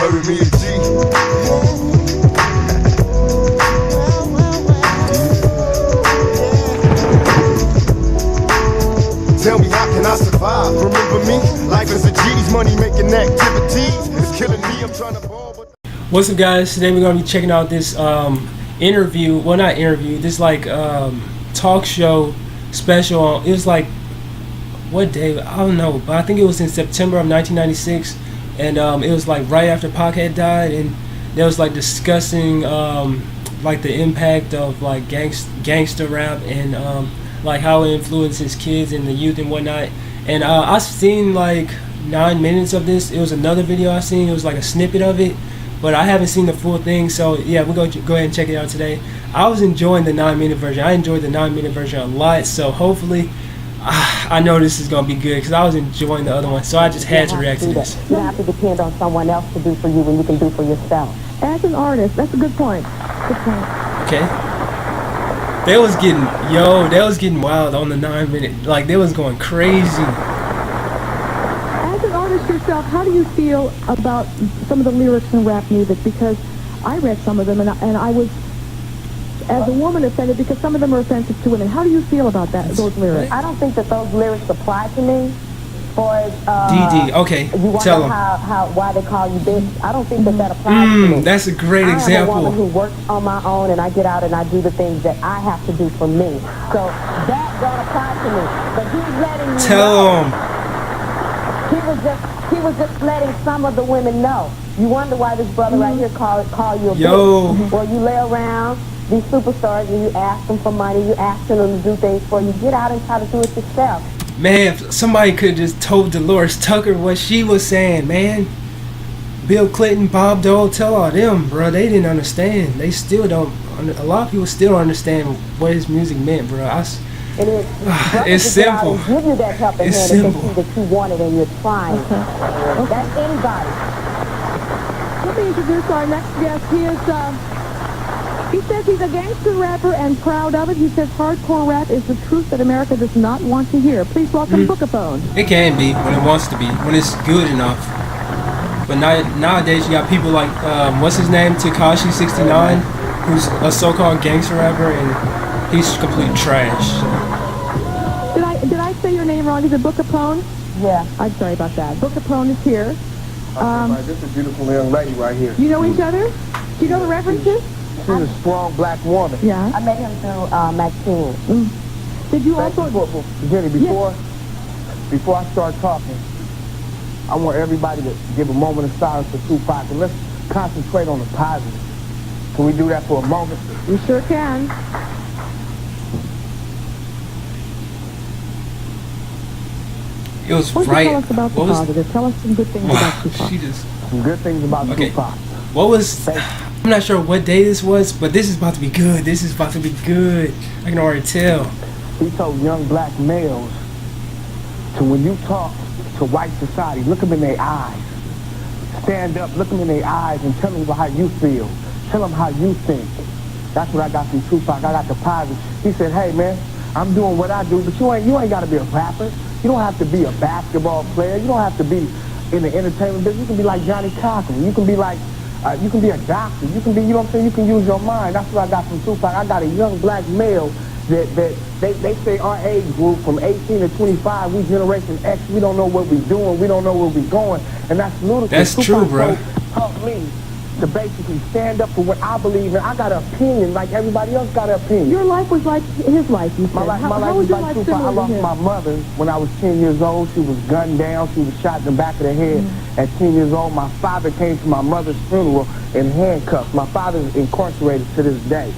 Word with me and G. Tell me how can I survive? Remember me? Life is a G's, money making activities. It's killing me, I'm trying to ball. What's up, guys? Today we're going to be checking out this interview. Well, not interview. This like talk show special. It was like, what day? I don't know. But I think it was in September of 1996. And it was like right after Pac had died. And they was like discussing like the impact of like gangsta rap and like how it influences kids and the youth and whatnot. And I've seen like 9 minutes of this. It was another video I seen. It was like a snippet of it, but I haven't seen the full thing. So yeah, we're going to go ahead and check it out today. I was enjoying the 9-minute version. I enjoyed the 9-minute version a lot. So hopefully, I know this is going to be good because I was enjoying the other one. So I just had to react to this. You don't have to depend on someone else to do for you when you can do for yourself. As an artist, that's a good point. Good point. Okay. They was getting wild on the 9-minute. Like, they was going crazy. As an artist yourself, how do you feel about some of the lyrics in rap music? Because I read some of them, and I was, as a woman, offended because some of them are offensive to women. How do you feel about those lyrics? I don't think that those lyrics apply to me. DD, okay, you wonder tell them. Why they call you bitch. I don't think that applies to me. That's a great example. I'm a woman who works on my own, and I get out and I do the things that I have to do for me. So that don't apply to me. But he's letting you tell him. He was just letting some of the women know. You wonder why this brother right here call you a Yo. bitch. Well, you lay around these superstars and you ask them for money. You asking them to do things for you. Get out and try to do it yourself. Man, if somebody could just told Dolores Tucker what she was saying, man. Bill Clinton, Bob Dole, tell all them, bro. They didn't understand. They still don't. A lot of people still don't understand what his music meant, bro. It's simple. Give you that helping it's hand simple. If they see that you want it and you're trying. Okay. That's anybody. Let me introduce our next guest. He says he's a gangster rapper and proud of it. He says hardcore rap is the truth that America does not want to hear. Please welcome Bookapone. It can be when it wants to be, when it's good enough. But nowadays you got people like, what's his name, Tekashi 69, who's a so-called gangster rapper, and he's complete trash. Did I say your name wrong? Is it Bookapone? Yeah. I'm sorry about that. Bookapone is here. This is a beautiful young lady right here. You know each other? Do you know the references? She's a strong black woman. Yeah. I met him through Maxine. Did you also... Jenny, before I start talking, I want everybody to give a moment of silence for Tupac, and let's concentrate on the positive. Can we do that for a moment? You sure can. It was right. Tell us about the positive. Tell us some good things about Tupac. Some good things about Tupac. What was... I'm not sure what day this was, but this is about to be good. This is about to be good. I can already tell. He told young black males to, when you talk to white society, look them in their eyes. Stand up, look them in their eyes, and tell them how you feel. Tell them how you think. That's what I got from Tupac. I got the positive. He said, hey, man, I'm doing what I do, but you ain't got to be a rapper. You don't have to be a basketball player. You don't have to be in the entertainment business. You can be like Johnny Cochran. You can be like... you can be a doctor. You can be, you know what I'm saying? You can use your mind. That's what I got from Tupac. I got a young black male that they say our age group from 18 to 25, we Generation X, we don't know what we're doing. We don't know where we're going. And that's ludicrous. That's Tupac true, bro. Taught me to basically stand up for what I believe in. I got an opinion like everybody else got an opinion. Your life was like his life, you said. My life was like Tupac. I lost my mother when I was 10 years old. She was gunned down. She was shot in the back of the head at 10 years old. My father came to my mother's funeral in handcuffs. My father's incarcerated to this day.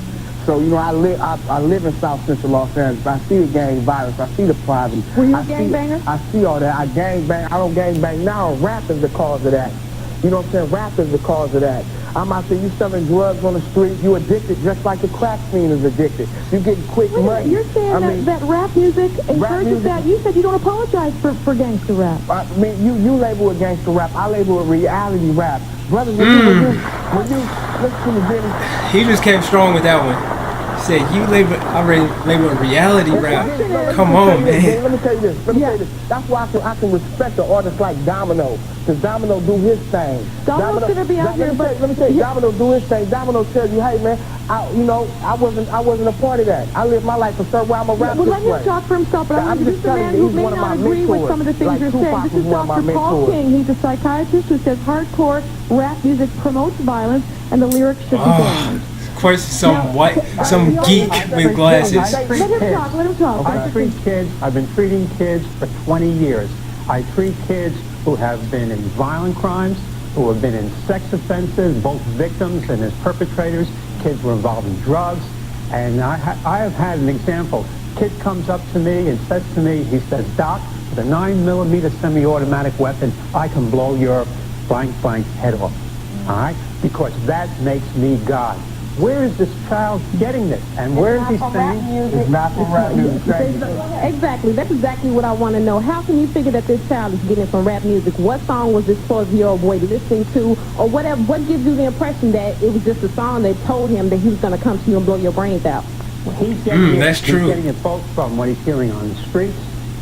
So, you know, I live in South Central Los Angeles. I see the gang violence. I see the poverty. Were you a gangbanger? I see all that. I gangbang. I don't gangbang now. Rap is the cause of that. You know what I'm saying? Rap is the cause of that. I'm out there, you selling drugs on the street, you addicted just like the crack fiend is addicted. You getting quick money. You're saying that rap music encourages that. You said you don't apologize for gangster rap. I mean, you label it gangster rap, I label it reality rap. Brothers, when you listen to Benny. He just came strong with that one. Said you label reality rap. Come on, man. Let me tell you this. Let me tell you this. That's why I can respect an artist like Domino, because Domino do his thing. Domino's gonna be out here, but let me tell you, Domino do his thing. Domino tells you, hey man, I wasn't a part of that. I live my life a certain way. I'm a rapper. Well, let him talk for himself, but I'm just a man who may not agree with some of the things you're saying. This is Dr. Paul King. He's a psychiatrist who says hardcore rap music promotes violence and the lyrics should be banned. Of course, some geek with glasses. Let him talk. I've been treating kids for 20 years. I treat kids who have been in violent crimes, who have been in sex offenses, both victims and as perpetrators. Kids were involved in drugs. And I have had an example. Kid comes up to me and says to me, he says, Doc, with a 9mm semi-automatic weapon, I can blow your blank head off. All right? Because that makes me God. Where is this child getting this? And where is he saying? It's not for rap music. Exactly. That's exactly what I want to know. How can you figure that this child is getting it from rap music? What song was this 12-year-old boy listening to? Or whatever? What gives you the impression that it was just a song they told him that he was going to come to you and blow your brains out? He's getting that's true. He's getting it both from what he's hearing on the streets.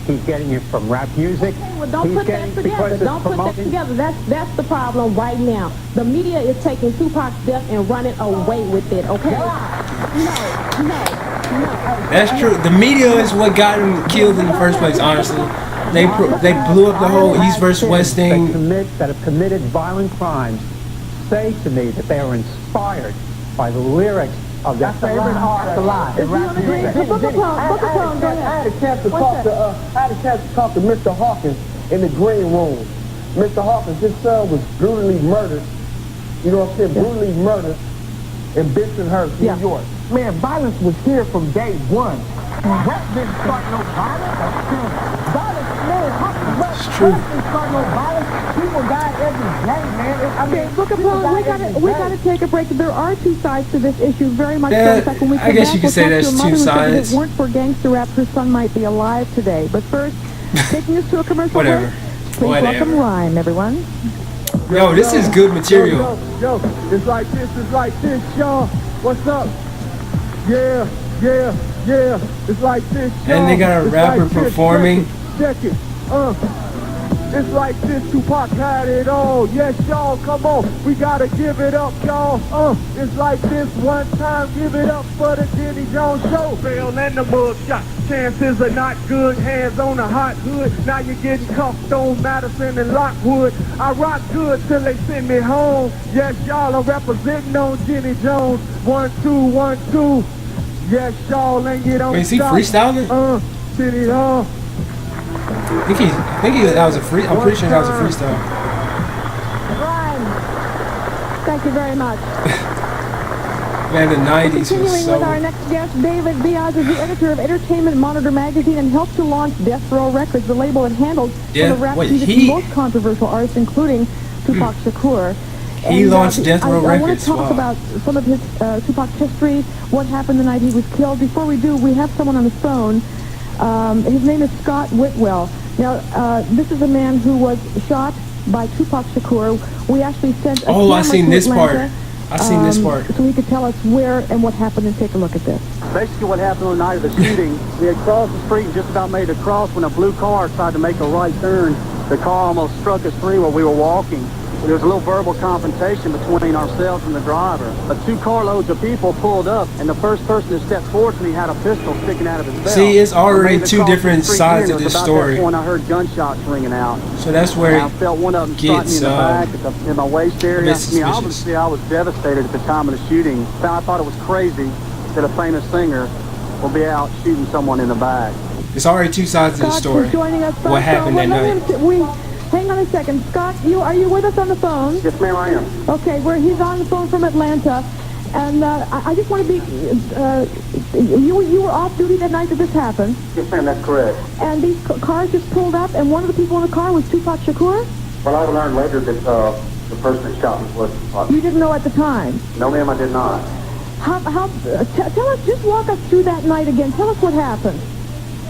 He's getting it from rap music. Okay, well, don't put that together. Don't put that together. That's the problem right now. The media is taking Tupac's death and running away with it, okay? No. That's true. The media is what got him killed in the first place, honestly. They blew up the whole East versus West thing. That have committed violent crimes say to me that they are inspired by the lyrics of their favorite artist. That's a lie. I had a chance to talk to Mr. Hawkins in the green room. Mr. Hawkins, his son was brutally murdered. You know what I'm saying? Brutally murdered in Bensonhurst, New York. Man, violence was here from day one. Rap didn't start no violence. It's true. Rap didn't start no violence. People die every day, man. Look, we gotta take a break. There are two sides to this issue, very much. Yeah, so. In fact, when we I come guess back, you could say there's two sides. If it weren't for Gangsta Rap, her son might be alive today. But first, taking us to a commercial Whatever. break. Please welcome Rhyme, everyone. Yo, this is good material. Yo, it's like this, y'all. What's up? Yeah. It's like this, y'all. And they got a rapper performing. Check it. It's like this, Tupac had it all. Yes, y'all, come on. We gotta give it up, y'all. It's like this one time. Give it up for the Jenny Jones Show. Fail and the mug shot. Chances are not good. Hands on the hot hood. Now you're getting cuffed on Madison and Lockwood. I rock good till they send me home. Yes, y'all, I'm representing on Jenny Jones. 1, 2, 1, 2. Yes, y'all, and get on. Wait, is he freestyling? City Hall. I think that was a free. I'm pretty sure that was a freestyle. Rhyme. Thank you very much. Man, the 90s was Continuing so... with our next guest, David Diaz is the editor of Entertainment Monitor magazine and helped to launch Death Row Records, the label that handles some of rap music's most controversial artists, including Tupac Shakur. He launched Death Row Records. I want to talk about some of his Tupac's history, what happened the night he was killed. Before we do, we have someone on the phone. His name is Scott Whitwell. Now, this is a man who was shot by Tupac Shakur. We actually sent a camera I seen to this Atlanta, part. I seen this part. So he could tell us where and what happened, and take a look at this. Basically what happened on the night of the shooting, we had crossed the street and just about made a cross when a blue car tried to make a right turn. The car almost struck us free while we were walking. There was a little verbal confrontation between ourselves and the driver. But 2 carloads of people pulled up, and the first person that stepped forward to me had a pistol sticking out of his belt. See, it's already 2 different sides of this story. At that point, I heard gunshots ringing out. So that's where I felt one of them strike me in the back, in my waist area. Obviously, I was devastated at the time of the shooting. I thought it was crazy that a famous singer will be out shooting someone in the back. It's already 2 sides of the story. Scott, joining us. What happened that night? Hang on a second. Scott, are you with us on the phone? Yes, ma'am, I am. Okay, he's on the phone from Atlanta. And I just want to be, you were off duty that night that this happened. Yes, ma'am, that's correct. And these cars just pulled up, and one of the people in the car was Tupac Shakur? Well, I learned later that the person that shot me was Tupac. You didn't know at the time? No, ma'am, I did not. Tell us, just walk us through that night again. Tell us what happened.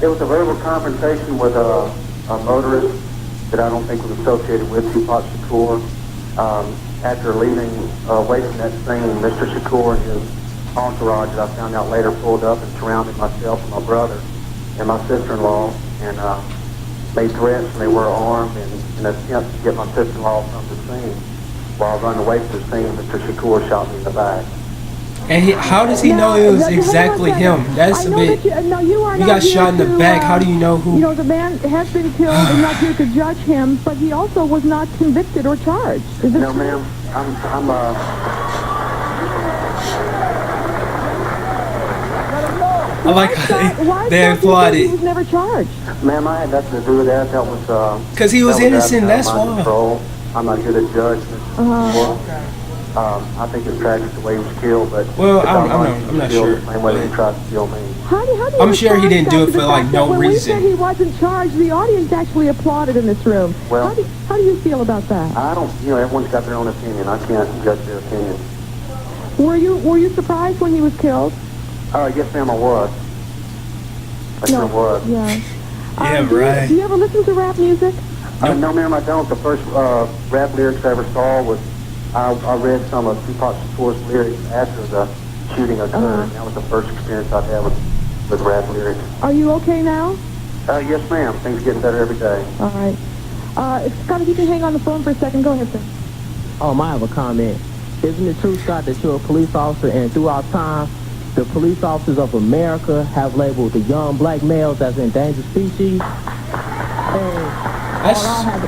It was a verbal confrontation with a motorist that I don't think was associated with Tupac Shakur. After leaving, away from that scene, Mr. Shakur and his entourage that I found out later pulled up and surrounded myself and my brother and my sister-in-law and made threats, and they were armed in an attempt to get my sister-in-law from the scene. While I was running away from the scene, Mr. Shakur shot me in the back. And how does he know it was exactly him? That's a bit. You got shot in the back. How do you know who? You know, the man has been killed and not here to judge him, but he also was not convicted or charged. Is this No, ma'am. I like how they applaud He it. was never charged. Ma'am, I had nothing to do with that. That was Because he was innocent, that's why. Control. I'm not good at judgment. I think it's tragic the way he was killed, but I'm not sure. The same way they tried to kill me. How do you I'm sure he didn't do it for like no when reason. When he said he wasn't charged, the audience actually applauded in this room. Well, how do you feel about that? I don't. Everyone's got their own opinion. I can't judge their opinion. Were you surprised when he was killed? Yes, ma'am, I was. I sure was. Yeah. Yeah, right. Do you ever listen to rap music? No, ma'am, I don't. The first rap lyrics I ever saw was I read some of Tupac Shakur's lyrics after the shooting occurred. That was the first experience I've had with rap lyrics. Are you okay now? Yes, ma'am. Things are getting better every day. All right. Scott, if you can hang on the phone for a second, go ahead, sir. I have a comment. Isn't it true, Scott, that you're a police officer, and throughout time, the police officers of America have labeled the young black males as endangered species?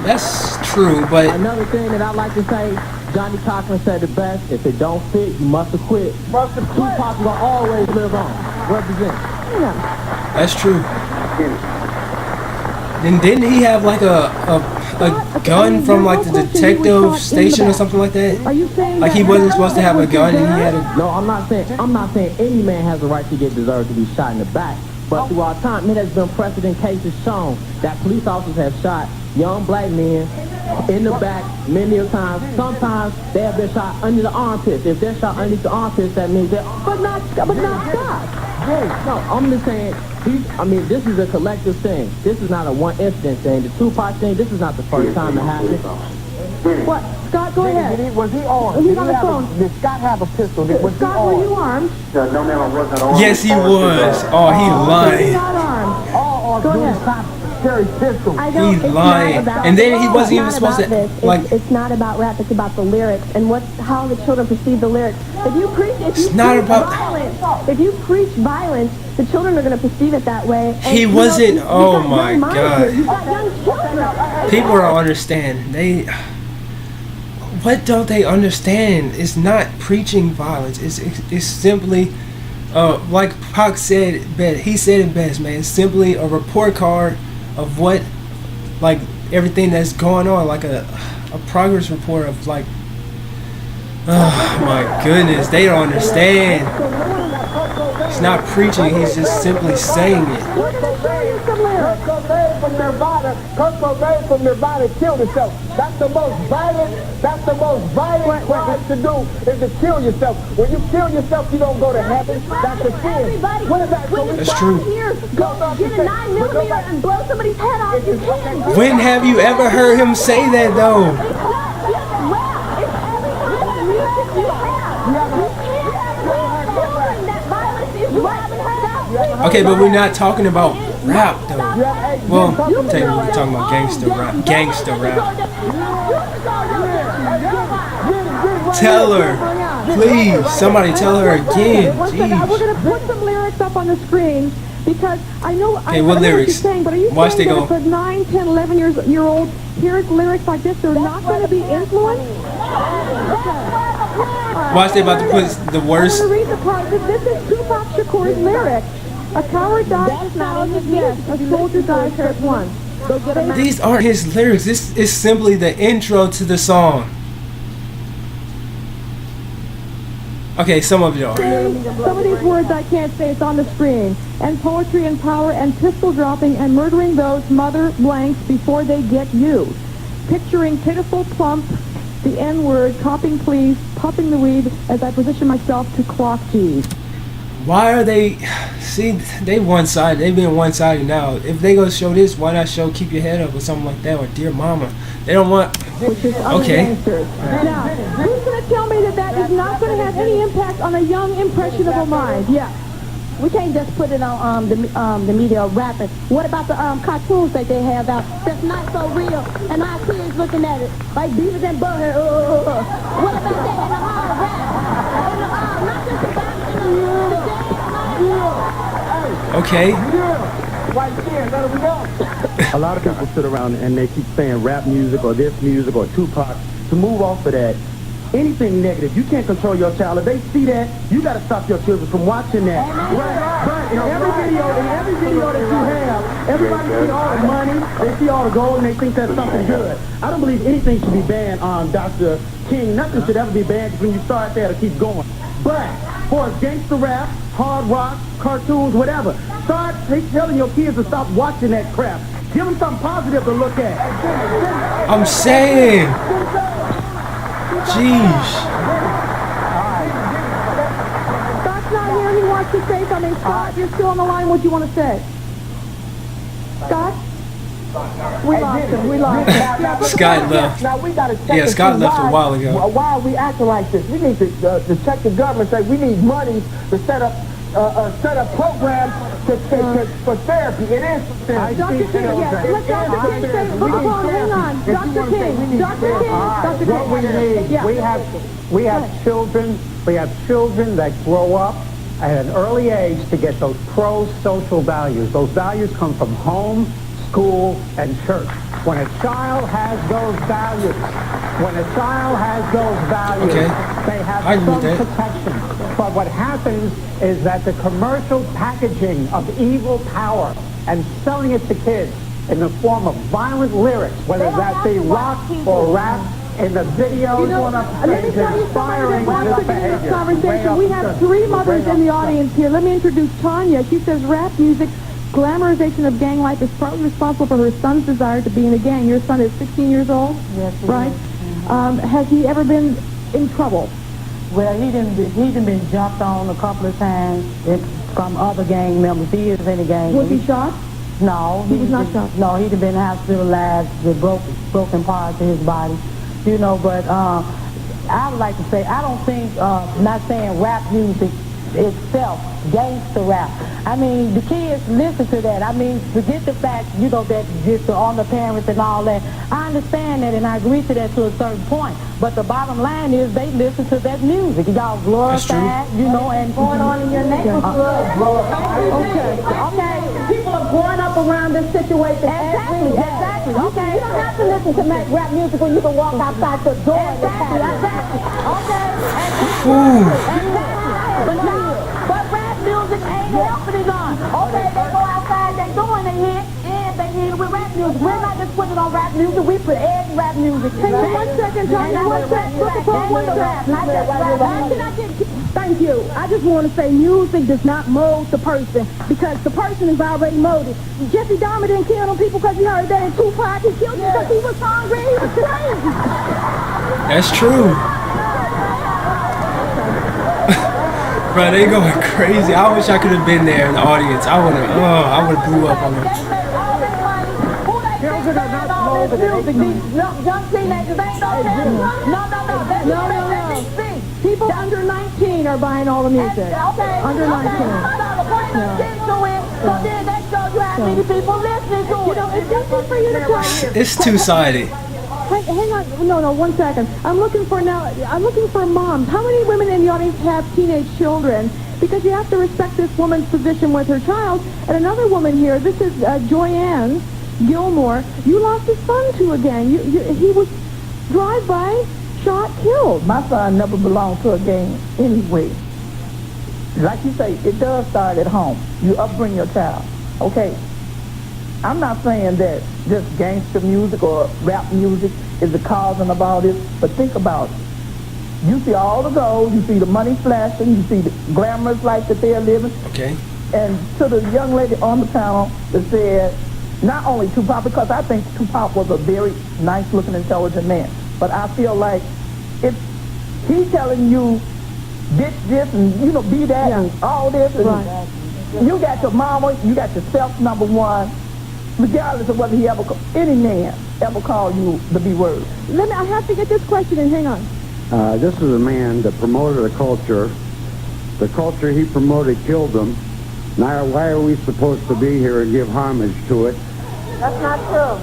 That's true, but another thing that I'd like to say, Johnny Cochran said it best: if it don't fit, you must have quit. Tupac will always live on. Represent. Yeah. that's true. And didn't he have like a gun from like the detective station or something like that? Are you saying like he wasn't supposed to have a gun and he had a... No, I'm not saying any man has the right to get deserved to be shot in the back. But throughout time, it has been precedent cases shown that police officers have shot young black men in the back many a times. Sometimes they have been shot under the armpits. If they're shot underneath the armpits, that means that. But not Scott. No, I'm just saying. This is a collective thing. This is not a one incident thing. The Tupac thing. This is not the first time it happened. What? Scott, go ahead. Was he armed? He's on the phone. Did Scott have a pistol? Was Scott, were you armed? No, ma'am, I wasn't armed. Yes, he was. Oh, he He's lying. not armed. All Go armed ahead. carry pistols. He lying. And then he wasn't even supposed to, like... It's not about rap, it's about the lyrics and how the children perceive the lyrics. If you preach violence, the children are going to perceive it that way. And He wasn't... Oh, you've got my young minds here. God. You've got young children. People don't understand. What don't they understand? It's not preaching violence. It's simply, like Pac said it best. He said it best, man. It's simply a report card of what, like, everything that's going on, like a progress report of, like, oh my goodness, they don't understand. He's not preaching, he's just simply saying it. We're going to show you some lyrics. Kurt Cobain from Nirvana killed himself. That's the most violent crime to do, is to kill yourself. When you kill yourself, you don't go to heaven. That's a sin. What is that? That's true. Go get a 9mm and blow somebody's head off. You can. When have you ever heard him say that, though? It's rap. It's every kind of music you have. You can't have children that violence is rap. Okay, but we're not talking about rap, though. Well, technically we're talking about gangsta rap. Tell her, please, somebody tell her again. We're going to put some lyrics up on the screen because I know. Okay, what lyrics? Saying, but are you Watch they saying go. that if a 9, 10, 11-year-old hears lyrics like this, they're not going to be influenced? Watch they about to put the worst. I'm going to read the part. This is Tupac Shakur's lyrics. A coward dies for thousands, yes. A soldier dies for one. Go get a These aren't his lyrics. This is simply the intro to the song. Okay, some of it are. Some of these words I can't say. It's on the screen. And poetry and power and pistol dropping and murdering those mother blanks before they get you. Picturing pitiful plump, the N-word, copping please, puffing the weed as I position myself to clock G's. Why are they? See, they one-sided. They've been one-sided now. If they go show this, why not show "Keep Your Head Up" or something like that, or "Dear Mama"? They don't want. Which is other Okay. gangsters. Now, who's going to tell me that that is not going to have any impact on a young, impressionable mind? Yeah. We can't just put it on the media rapping. What about the cartoons that they have out that's not so real, and our kids looking at it like Beavis and Butthead? What about that in the hard rap? In the not just about the Okay. Right there, let him go. A lot of people sit around and they keep saying rap music or this music or Tupac. To move off of that, anything negative, you can't control your child. If they see that, you got to stop your children from watching that. But in every video that you have, everybody see all the money, they see all the gold, and they think that's something good. I don't believe anything should be banned on Dr. King. Nothing should ever be banned when you start there to keep going. But for gangster rap, hard rock, cartoons, whatever, start telling your kids to stop watching that crap. Give them something positive to look at. I'm saying. Jeez. Scott's not here. He wants to say something. Scott, you're still on the line. What do you want to say? Scott? We lost him. We lost him. Scott left. Now we got to check. Yeah, Scott left a while ago. Why are we acting like this? We need to check the government. Say we need money to set up programs for therapy. It is for therapy. Dr. King, yes. Let Dr. King say, hold on, hang on. Dr. King, Dr. King, Dr. What we King. need, we have children that grow up at an early age to get those pro-social values. Those values come from home, school, and church. When a child has those values, Okay. they have I agree some with that. protection. But what happens is that the commercial packaging of evil power and selling it to kids in the form of violent lyrics, whether that be rock or rap, in the videos, You know, let me tell you something. Once again in this conversation, we have three mothers in the audience here. Let me introduce Tanya. She says rap music, glamorization of gang life is partly responsible for her son's desire to be in a gang. Your son is 16 years old? Yes, he right? is. Has he ever been in trouble? Well, he done been jumped on a couple of times from other gang members. He is in the gang. Was he shot? No, He was not shot. No, he'd have been hospitalized with broken parts of his body. You know, but I would like to say I don't think not saying rap music itself, gangster rap. I mean, the kids listen to that. I mean, forget the fact, you know, that just on the parents and all that. I understand that and I agree to that to a certain point. But the bottom line is they listen to that music. Y'all glorified, you know, and going on in your neighborhood. Okay. People are growing up around this situation every day. Exactly. Okay. You don't have to listen to rap music when you can walk outside the door. Exactly. Okay. But rap music ain't helping it on. Okay, they go outside, they doing a hit, and they hit it with rap music. We're not just putting it on rap music, we put every rap music. Hang on 1 second, Tanya. 1 second. Put the phone 1 second. Thank you. I just want to say music does not mold the person because the person is already molded. Jesse Dahmer didn't kill them people because he heard that in Tupac. He killed them because he was hungry. He was crazy. That's true. Bro, they going crazy. I wish I could have been there in the audience. I would have blew up on them. Children are not molded. Young teenagers ain't no. People under 19 are buying all the music. Okay. Under 19. So then that shows you how many people listening to it. You know, it's easy for you to tell. It's two-sided. Hang on. No, 1 second. I'm looking for moms. How many women in the audience have teenage children? Because you have to respect this woman's position with her child. And another woman here, this is Joyanne Gilmore. You lost a son to a gang. He was drive-by, shot, killed. My son never belonged to a gang anyway. Like you say, it does start at home. You upbring your child. Okay. I'm not saying that just gangster music or rap music is the causing of all this, but think about it. You see all the gold, you see the money flashing, you see the glamorous life that they're living. Okay. And to the young lady on the panel that said, not only Tupac, because I think Tupac was a very nice-looking, intelligent man, but I feel like if he's telling you ditch this and, you know, be that and all this. And Right. You got your mama, you got yourself, number one, regardless of whether he ever, any man ever call you the B word. I have to get this question in. Hang on. This is a man that promoted a culture. The culture he promoted killed him. Now, why are we supposed to be here and give homage to it? That's not true.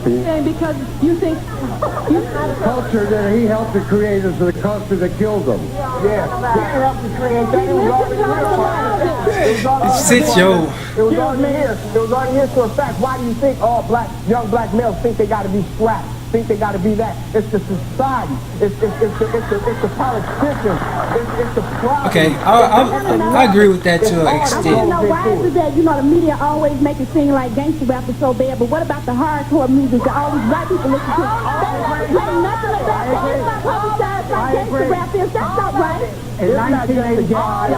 Saying because you think The culture that he helped to create is the culture that killed him. Yeah, he didn't help to create that. It was already here. Sit yo. It was already here. It was already here for a fact. Why do you think all young black males think they got to be strapped? Think they got to be that? It's the society. It's the politicians. It's the problem. Okay, I agree with that to an I want to extent. know why is it that, you know, the media always make it seem like gangster rap is so bad, but what about the hardcore music that all these white people listen to? They never play nothing about that. It's not publicized like gangster rap is. That's not right. In 1985,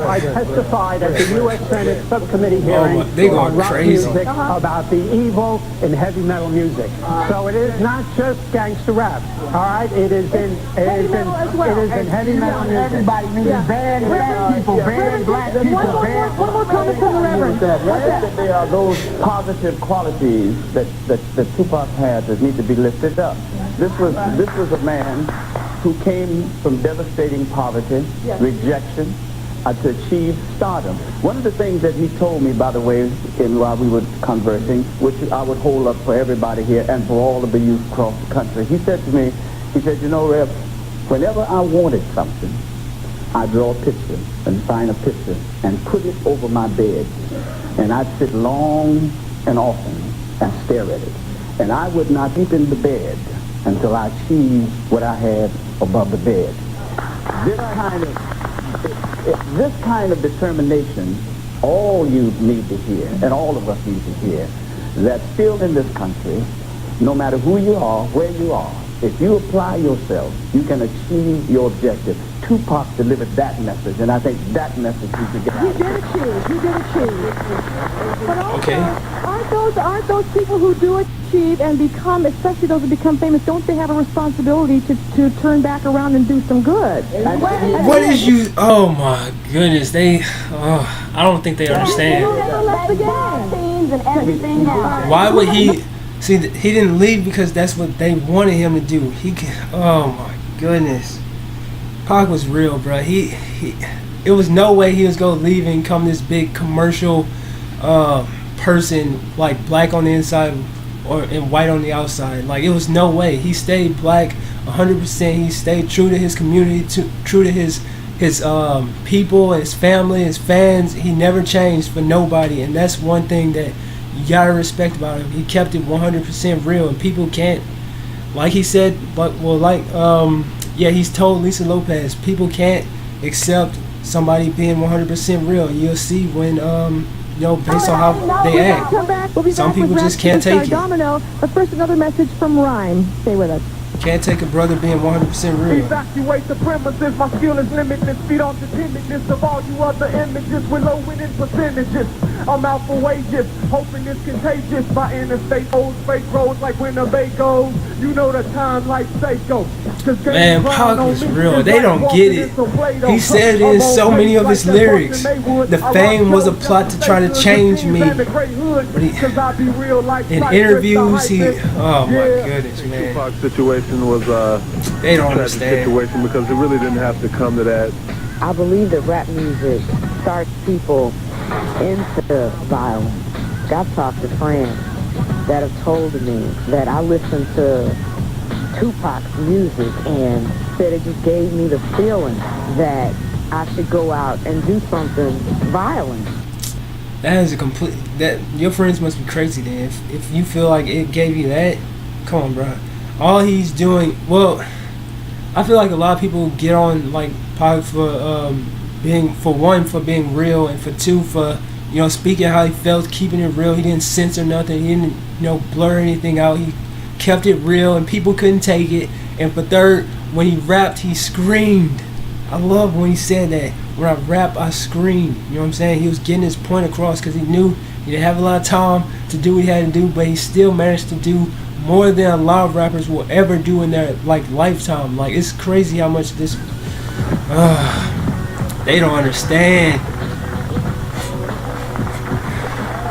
I testified at the U.S. Senate subcommittee hearing they going on rock crazy. music about the evil in heavy metal music. So it is not just gangster rap. All right, it is in heavy metal music. Everybody means banned black people, banned black people, banned. one more comment from the Reverend. That there are those positive qualities that Tupac had that need to be lifted up. This was a man who came from devastating poverty, rejection, to achieve stardom. One of the things that he told me, by the way, while we were conversing, which I would hold up for everybody here and for all of the youth across the country, he said to me, you know, Rev, whenever I wanted something, I'd draw a picture and find a picture and put it over my bed. And I'd sit long and often and stare at it. And I would not sleep in the bed until I achieved what I had above the bed. This kind of determination, all you need to hear, and all of us need to hear, that still in this country, no matter who you are, where you are, if you apply yourself, you can achieve your objective. Tupac delivered that message, and I think that message we should get out. He did achieve. But also, Okay. aren't those people who do achieve and become, especially those who become famous, don't they have a responsibility to turn back around and do some good? What is you? Oh my goodness, I don't think they understand. Why would he? See, he didn't leave because that's what they wanted him to do. Oh my goodness, Pac was real, bro. It was no way he was gonna leave and come this big commercial person, like black on the inside and white on the outside. Like, it was no way. He stayed black 100%. He stayed true to his community, true to his people, his family, his fans. He never changed for nobody, and that's one thing that you gotta respect about him. He kept it 100% real, and people can't, like he said, he's told Lisa Lopez, people can't accept somebody being 100% real. You'll see when based on how they act. We'll be Some back people with just Rap can't Superstar take it. Domino, but first another message from Rhyme. Stay with us. Can't take a brother being 100% real. Evacuate the premises, my skill is limitless. Feed on the timidness of all you other images with low winning percentages. I'm out for wages, hoping it's contagious. My interstate old fake roads like when the bay goes. You know the time like Seiko. Man, Pac was real. They don't get it. He said in so many of his lyrics, the fame was a plot to try to change me. But in interviews, oh my goodness, man. Tupac's situation was They don't a understand. situation because it really didn't have to come to that. I believe that rap music starts people into violence. I've talked to friends that have told me that I listened to Tupac's music and said it just gave me the feeling that I should go out and do something violent. That is your friends must be crazy then. If you feel like it gave you that, come on, bro. All he's doing, I feel like a lot of people get on like Pac for being real, and for two, for speaking how he felt, keeping it real. He didn't censor nothing. He didn't blur anything out. He kept it real, and people couldn't take it. And for third, when he rapped, he screamed. I love when he said that. When I rap, I scream. You know what I'm saying? He was getting his point across because he knew he didn't have a lot of time to do what he had to do, but he still managed to do more than a lot of rappers will ever do in their like lifetime. Like it's crazy how much this. They don't understand.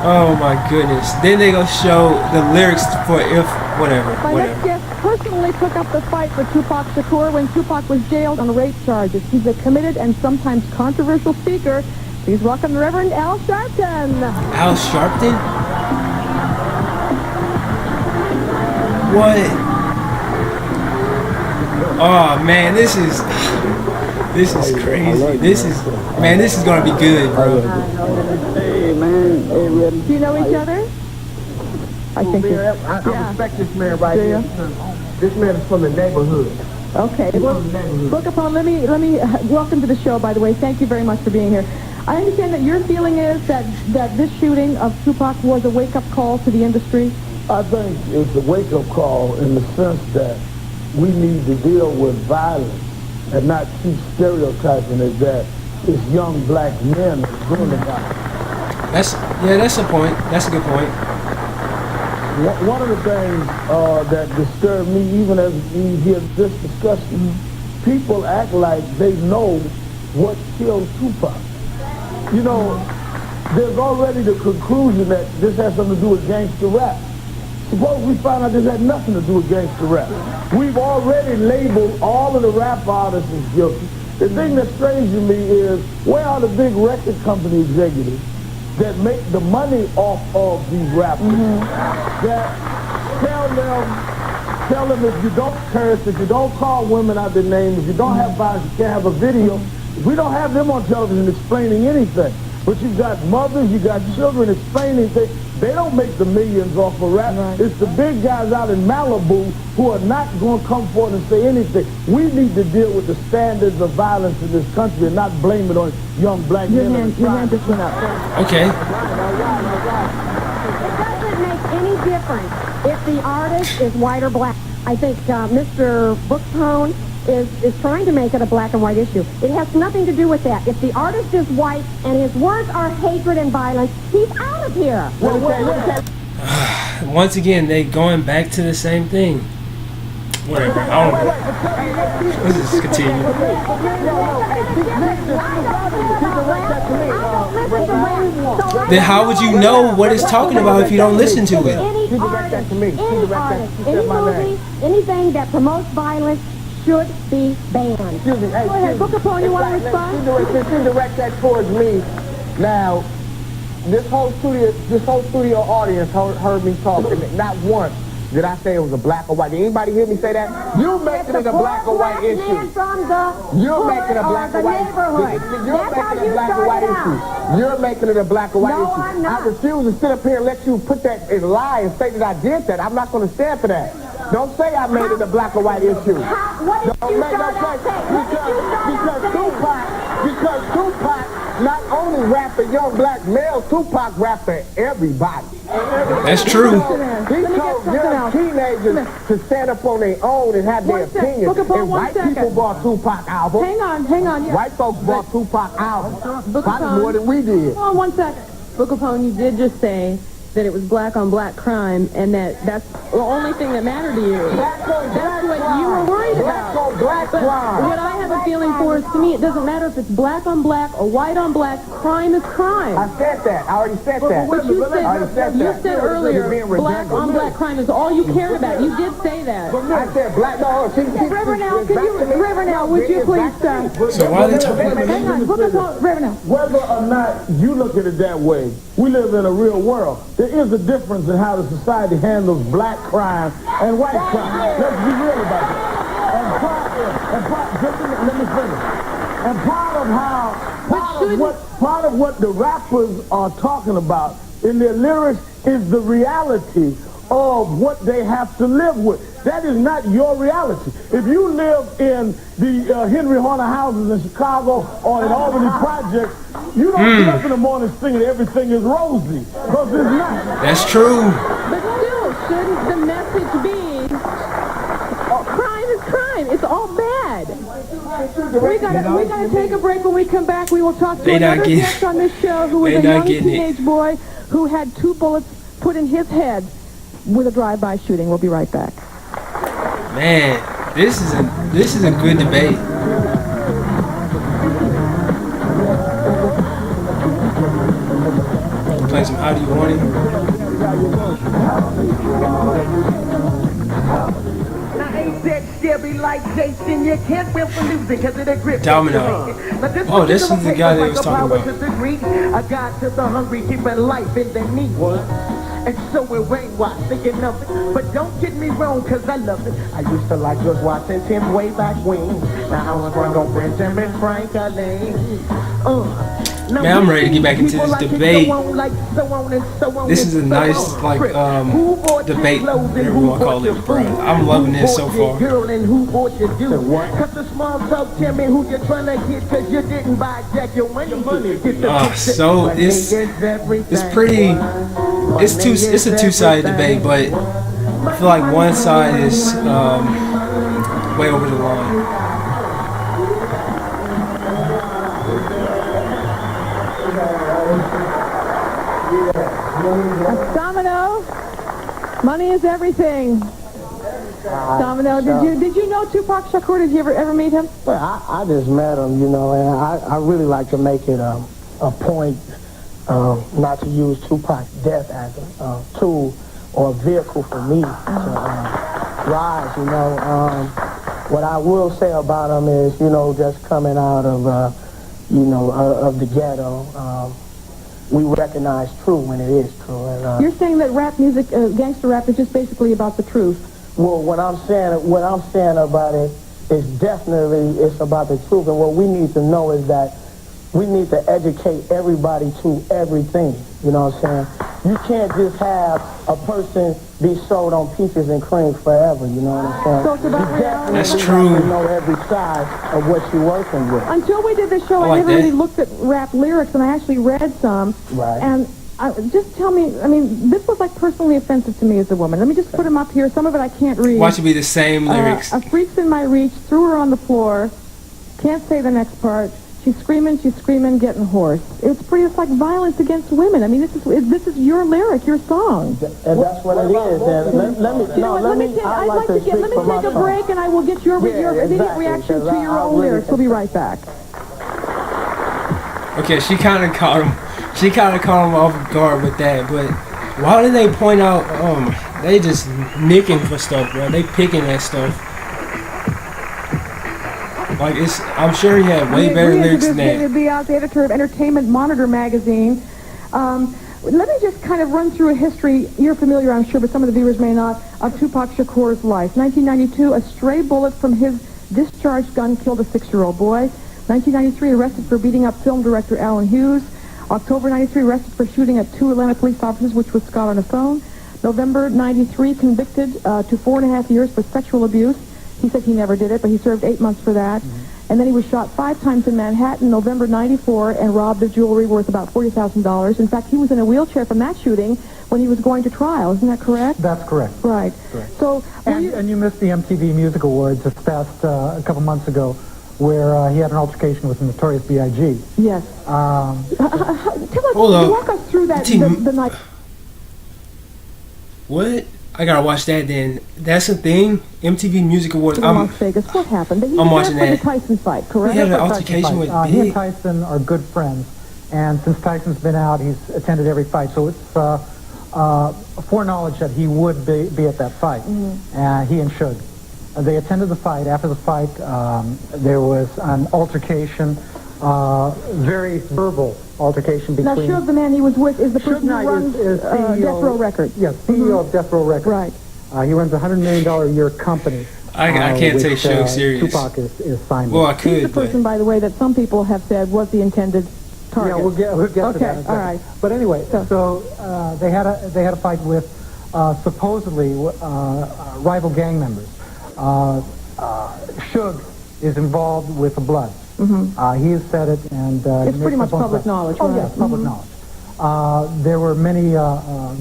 Oh my goodness. Then they go show the lyrics for if whatever. My next guest personally took up the fight for Tupac Shakur when Tupac was jailed on rape charges. He's a committed and sometimes controversial speaker. Please welcome the Reverend Al Sharpton. Al Sharpton? What? Oh man, this is crazy. This is gonna be good, bro. Hey, man. Hey, Reddy. Do you know each other? I think I respect this man right here. This man is from the neighborhood. Okay. Well, Book upon, let me welcome to the show, by the way. Thank you very much for being here. I understand that your feeling is that this shooting of Tupac was a wake-up call to the industry? I think it's a wake-up call in the sense that we need to deal with violence and not keep stereotyping it that it's young black men that's doing the violence. That's a point. That's a good point. One of the things that disturbed me, even as we hear this discussion, people act like they know what killed Tupac. You know, there's already the conclusion that this has something to do with gangster rap. Suppose we find out this had nothing to do with gangster rap. We've already labeled all of the rap artists as guilty. The thing that's strange to me is, where are the big record company executives that make the money off of these rappers? That tell them if you don't curse, if you don't call women out their names, if you don't have violence, you can't have a video. We don't have them on television explaining anything. But you got mothers, you got children explaining things. They don't make the millions off of rap. Right. It's the big guys out in Malibu who are not going to come forward and say anything. We need to deal with the standards of violence in this country and not blame it on young black men. Your hand just went up. Okay. It doesn't make any difference if the artist is white or black. I think Mr. Bookstone is trying to make it a black and white issue. It has nothing to do with that. If the artist is white and his words are hatred and violence, he's out of here. Once again, they going back to the same thing. Whatever. I don't know. Let's just continue. Then how would you know what it's talking about if you don't listen to it? Any artist, any movie, anything that promotes violence should be banned. Excuse me. Hey, go ahead, Book upon, you want to respond? She direct that towards me. Now, this whole studio audience heard me talking. Not once did I say it was a black or white. Did anybody hear me say that? You making it a black or white issue. You're making it a black or white issue. You're making it a black or white issue. You're making it a black or white issue. I'm not. I refuse to sit up here and let you put that in lie and say that I did that. I'm not going to stand for that. Don't say I made it a black or white issue. Because Tupac not only rapped for young black males, Tupac rapped for everybody. That's true. He told young teenagers to stand up on their own and have their opinions. And white people bought Tupac albums. Hang on. White folks bought Tupac albums. Probably more than we did. Hold on 1 second. Book upon, you did just say that it was black on black crime and that's the only thing that mattered to you. That's what you were worried about. Black on black crime. What I have a feeling for is, to me, it doesn't matter if it's black on black or white on black. Crime is crime. I said that. I already said that. But you said earlier, black on black crime is all you cared about. You did say that. I said black. No, Reverend Al, would you please stop? So why are they talking about Hang on, Reverend Al. Whether or not you look at it that way, we live in a real world. There is a difference in how the society handles black crime and white crime. Let's be real about that. Let me finish. And part of what the rappers are talking about in their lyrics is the reality of what they have to live with. That is not your reality. If you live in the Henry Horner houses in Chicago or in Albany projects, you don't get up in the morning singing everything is rosy, because it's not. That's true. But still, shouldn't the message be, crime is crime, it's all bad. We gotta take a break. When we come back, we will talk to another guest on this show who is a young teenage boy who had 2 bullets put in his head with a drive-by shooting. We'll be right back. Man, this is a good debate. Play some How Do You Want It? Domino. Oh, this is the guy that was talking about. I got to the hungry, keeping life in their need. And so it ain't why thinking of it. But don't get me wrong, cause I love it. I used to like George Washington way back when. Now I was run on Benjamin Franklin. Man, I'm ready to get back into this debate. This is a nice, debate, whatever you want to call it, bro. I'm loving this so far. So it's pretty. It's a two-sided debate, but I feel like one side is way over the line. Domino, money is everything. Domino, did you know Tupac Shakur? Did you ever meet him? Well, I just met him, and I really like to make it a point not to use Tupac's death as a tool or a vehicle for me to rise. What I will say about him is, just coming out of of the ghetto. We recognize true when it is true. And, you're saying that rap music, gangster rap, is just basically about the truth. Well, what I'm saying about it is definitely it's about the truth. And what we need to know is that we need to educate everybody to everything. You know what I'm saying? You can't just have a person be sold on peaches and cream forever. You know what I'm saying? So it's about reality. That's true. You know every side of what you're working with. Until we did this show, I never really looked at rap lyrics, and I actually read some. Right. And just tell me, this was like personally offensive to me as a woman. Let me just put them up here. Some of it I can't read. Watch it be the same lyrics. A freak's in my reach, threw her on the floor. Can't say the next part. She's screaming, getting hoarse. It's like violence against women. This is your lyric, your song. And that's what it is. And let me take a break, and I will get your immediate reaction to your own lyrics. We'll be right back. Okay, she kind of caught him. She kind of caught him off guard with that. But why did they point out? They just nicking for stuff, bro. They picking at stuff. Like I'm sure he had way better lyrics than that. The editor of Entertainment Monitor magazine. Let me just kind of run through a history. You're familiar, I'm sure, but some of the viewers may not, of Tupac Shakur's life. 1992, a stray bullet from his discharged gun killed a 6-year-old boy. 1993, arrested for beating up film director Alan Hughes. October 93, arrested for shooting at 2 Atlanta police officers, which was Scott on the phone. November 93, convicted to 4.5 years for sexual abuse. He said he never did it, but he served 8 months for that. Mm-hmm. And then he was shot 5 times in Manhattan, November 94, and robbed of jewelry worth about $40,000. In fact, he was in a wheelchair from that shooting when he was going to trial. Isn't that correct? That's correct. Right. Correct. So, and you missed the MTV Music Awards this past a couple months ago, where he had an altercation with the Notorious B.I.G. Yes. Tell us, walk us through that the night. What? I gotta watch that then. That's a thing? MTV Music Awards. Las Vegas. What happened? I'm watching that. The Tyson fight, correct? He had an altercation with He and Tyson are good friends. And since Tyson's been out, he's attended every fight. So it's foreknowledge that he would be at that fight. Mm-hmm. He and Suge. They attended the fight. After the fight, there was an altercation, very verbal altercation between... Now, Suge, the man he was with, is the person who runs Death Row Records. Yes, CEO of Death Row Records. Right. He runs a $100 million a year company. I can't take Suge serious. Tupac is signed with. Well, I could, He's the person, by the way, that some people have said was the intended target. Yeah, we'll get to that. Okay, all right. But anyway, so they had a fight with supposedly rival gang members. Suge is involved with the blood. Mm-hmm. He has said it, and it's pretty much public knowledge. Oh, yes, public knowledge. There were many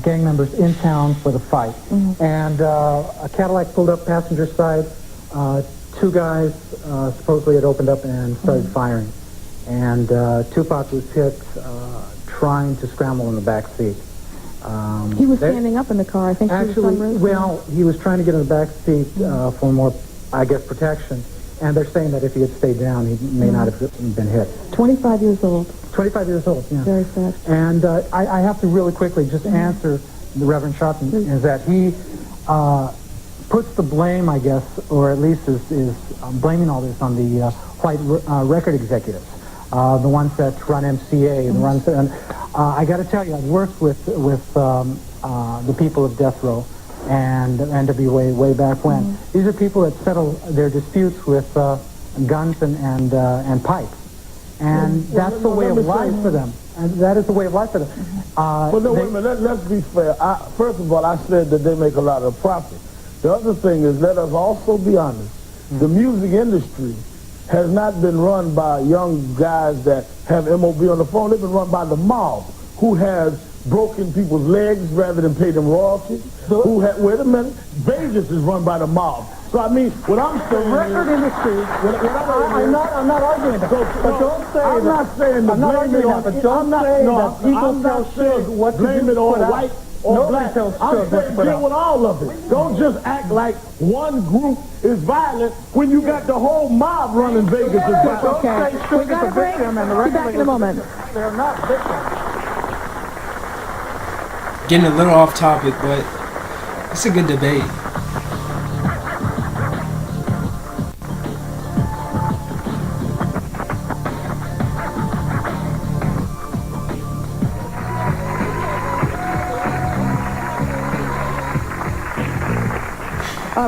gang members in town for the fight, and a Cadillac pulled up passenger side. 2 guys supposedly had opened up and started firing, and Tupac was hit trying to scramble in the back seat. He was standing up in the car. I think Actually, he was trying to get in the back seat for more, I guess, protection. And they're saying that if he had stayed down, he may not have been hit. 25 years old. 25 years old, yeah. Very sad. And I have to really quickly just answer the Reverend Sharpton, is that he puts the blame, I guess, or at least is blaming all this on the white record executives, the ones that run MCA and runs. And I got to tell you, I've worked with the people of Death Row and NWA way back when. These are people that settle their disputes with guns and pipes, and that's the way of life for them. And that is the way of life for them. Well, no, wait a minute. Let's be fair. First of all, I said that they make a lot of profit. The other thing is, let us also be honest. The music industry has not been run by young guys that have MOB on the phone. They've been run by the mob, who has broken people's legs rather than pay them royalties. Wait a minute. Vegas is run by the mob. So I mean, what I'm saying, the record industry. I'm not arguing that. But don't say I'm not saying to blame it on. But don't say that people tell Suge what to do. Blame it on white or black. I'm saying deal with all of it. Don't just act like one group is violent when you got the whole mob running Vegas. Okay, we got a break. Be back in a moment. They're not victims. Getting a little off topic, but it's a good debate.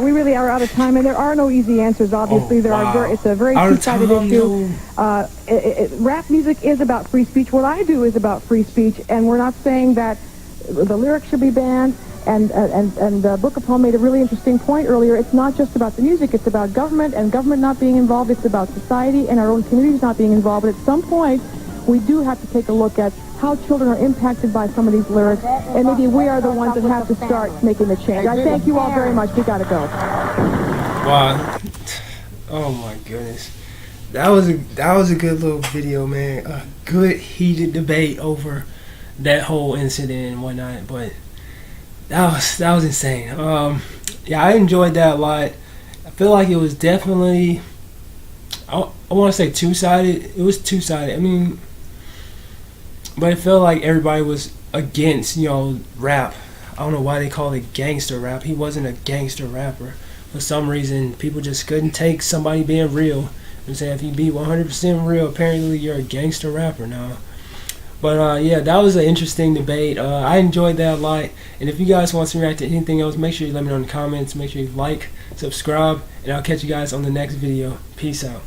We really are out of time, and there are no easy answers. Obviously, it's a very two-sided issue. Rap music is about free speech. What I do is about free speech, and we're not saying that the lyrics should be banned. And Book of Poem made a really interesting point earlier. It's not just about the music. It's about government and government not being involved. It's about society and our own communities not being involved. But at some point, we do have to take a look at how children are impacted by some of these lyrics, and maybe we are the ones that have to start making the change. I thank you all very much. We got to go. Wow. Oh my goodness. That was a good little video, man. A good heated debate over that whole incident and whatnot, but that was insane. Yeah, I enjoyed that a lot. I feel like it was definitely, I want to say two-sided. It was two-sided. I mean, but it felt like everybody was against, rap. I don't know why they call it gangster rap. He wasn't a gangster rapper. For some reason, people just couldn't take somebody being real. I'm saying if you be 100% real, apparently you're a gangster rapper now. But yeah, that was an interesting debate. I enjoyed that a lot. And if you guys want to react to anything else, make sure you let me know in the comments. Make sure you like, subscribe, and I'll catch you guys on the next video. Peace out.